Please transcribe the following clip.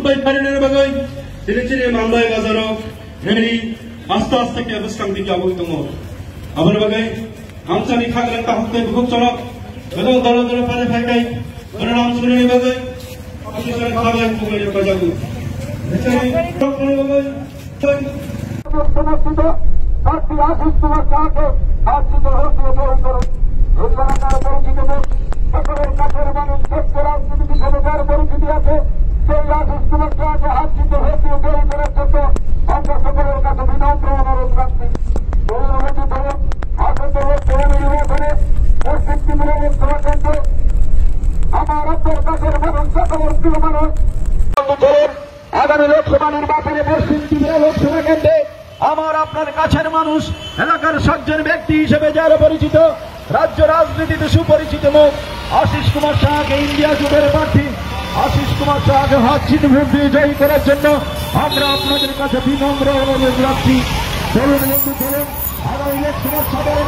bai pariner bagai ciri-ciri mandai bazaro heri asta ke abaskang di jabu tungo abar bagai amsani khaglan ta hotte bhuk cholo এবং দল দল পারে ফাইটাই পরিণাম শুনে বাগে অফিসার খাগlan কুমারী বাজাগু এছাড়া ডক্টর বাগে সমস্ত সাথী আশিস কুমার সাথে আজকে হতে করো উল্লানার পরিচিত সকলের কাছের মানুষ সত্য রাজনীতি সরকার পরিচিতি আছে সেই আশিস কুমার সাথে আজকে হতে করার জন্য আমরা সকলের কাছে বিনম্র অনুরোধ রাখছি অনুমতি দেব আসন্ন নির্বাচনে আগামী লোকসভা নির্বাচনে পশ্চিম ত্রিপুরা লোকসভা কেন্দ্রে আমার আপনার কাছের মানুষ এলাকার সজ্জন ব্যক্তি হিসেবে যারা পরিচিত রাজ্য রাজনীতিতে সুপরিচিত মুখ আশিস কুমার শাহকে ইন্ডিয়া জোটের প্রার্থী আশিস কুমার শাহকে হাত চিহ্ন দিয়ে জয়ী করার জন্য আমরা আপনাদের কাছে বিনম্র অনুরোধ রাখছি। চলুন বন্ধু চলুন আগামী লোকসভা সাধারণ